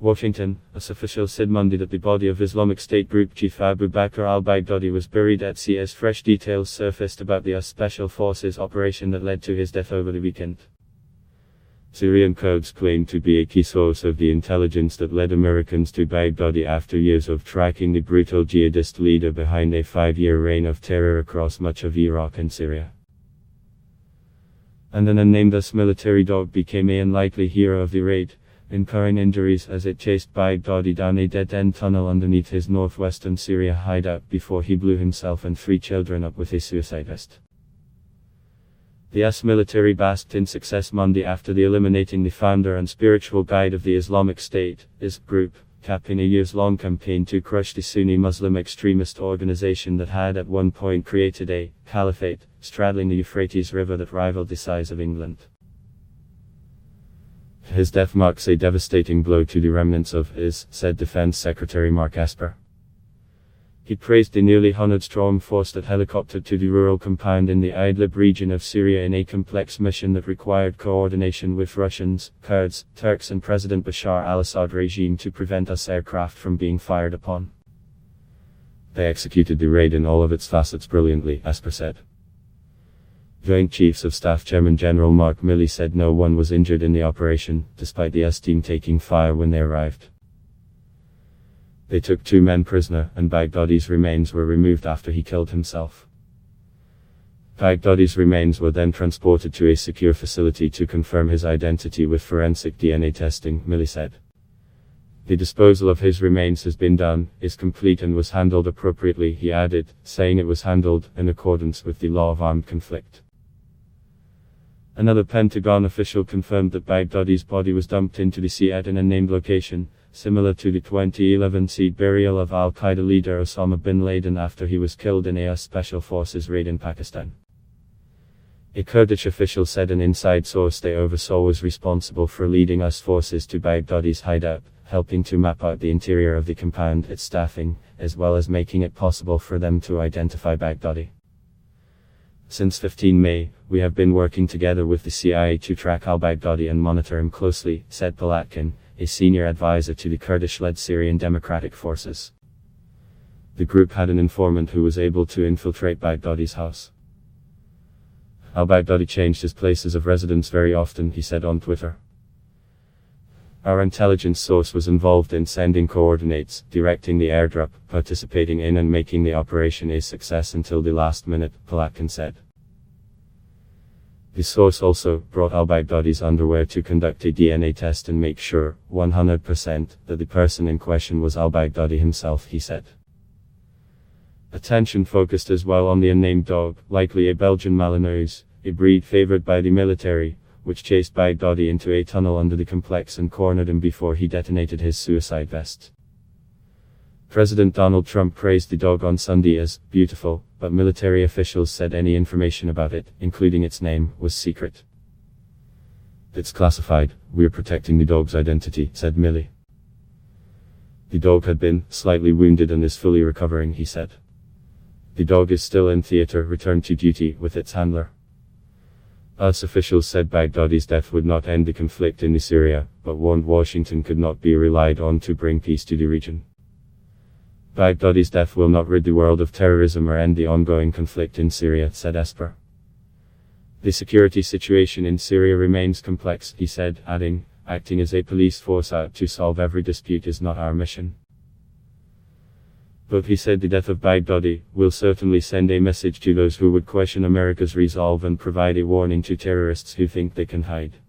Washington, as officials said Monday that the body of Islamic State group chief Abu Bakr al-Baghdadi was buried at sea as fresh details surfaced about the US Special Forces operation that led to his death over the weekend. Syrian Kurds claim to be a key source of the intelligence that led Americans to Baghdadi after years of tracking the brutal jihadist leader behind a 5-year reign of terror across much of Iraq and Syria. And an unnamed US military dog became a unlikely hero of the raid, incurring injuries as it chased Baghdadi down a dead-end tunnel underneath his northwestern Syria hideout before he blew himself and 3 children up with a suicide vest. The US military basked in success Monday after eliminating the founder and spiritual guide of the Islamic State, IS group, capping a years-long campaign to crush the Sunni Muslim extremist organization that had at one point created a caliphate, straddling the Euphrates River that rivaled the size of England. His death marks a devastating blow to the remnants of IS, said Defense Secretary Mark Esper. He praised the nearly 100-strong force that helicoptered to the rural compound in the Idlib region of Syria in a complex mission that required coordination with Russians, Kurds, Turks and President Bashar al-Assad regime to prevent US aircraft from being fired upon. They executed the raid in all of its facets brilliantly, Esper said. Joint Chiefs of Staff Chairman General Mark Milley said no one was injured in the operation, despite the US team taking fire when they arrived. They took 2 men prisoner, and Baghdadi's remains were removed after he killed himself. Baghdadi's remains were then transported to a secure facility to confirm his identity with forensic DNA testing, Milley said. The disposal of his remains has been done, is complete and was handled appropriately, he added, saying it was handled in accordance with the law of armed conflict. Another Pentagon official confirmed that Baghdadi's body was dumped into the sea at an unnamed location, similar to the 2011 seed burial of al-Qaeda leader Osama bin Laden after he was killed in a US Special Forces raid in Pakistan. A Kurdish official said an inside source they oversaw was responsible for leading US forces to Baghdadi's hideout, helping to map out the interior of the compound, its staffing, as well as making it possible for them to identify Baghdadi. Since 15 May, we have been working together with the CIA to track al-Baghdadi and monitor him closely, said Palatkin, a senior advisor to the Kurdish-led Syrian Democratic Forces. The group had an informant who was able to infiltrate Baghdadi's house. Al-Baghdadi changed his places of residence very often, he said on Twitter. Our intelligence source was involved in sending coordinates, directing the airdrop, participating in and making the operation a success until the last minute, Palatkin said. The source also brought al-Baghdadi's underwear to conduct a DNA test and make sure, 100%, that the person in question was al-Baghdadi himself, he said. Attention focused as well on the unnamed dog, likely a Belgian Malinois, a breed favored by the military, which chased Baghdadi into a tunnel under the complex and cornered him before he detonated his suicide vest. President Donald Trump praised the dog on Sunday as beautiful, but military officials said any information about it, including its name, was secret. It's classified, we're protecting the dog's identity, said Milley. The dog had been slightly wounded and is fully recovering, he said. The dog is still in theater, returned to duty with its handler. US officials said Baghdadi's death would not end the conflict in Syria, but warned Washington could not be relied on to bring peace to the region. Baghdadi's death will not rid the world of terrorism or end the ongoing conflict in Syria, said Esper. The security situation in Syria remains complex, he said, adding, acting as a police force out to solve every dispute is not our mission. But he said the death of Baghdadi will certainly send a message to those who would question America's resolve and provide a warning to terrorists who think they can hide.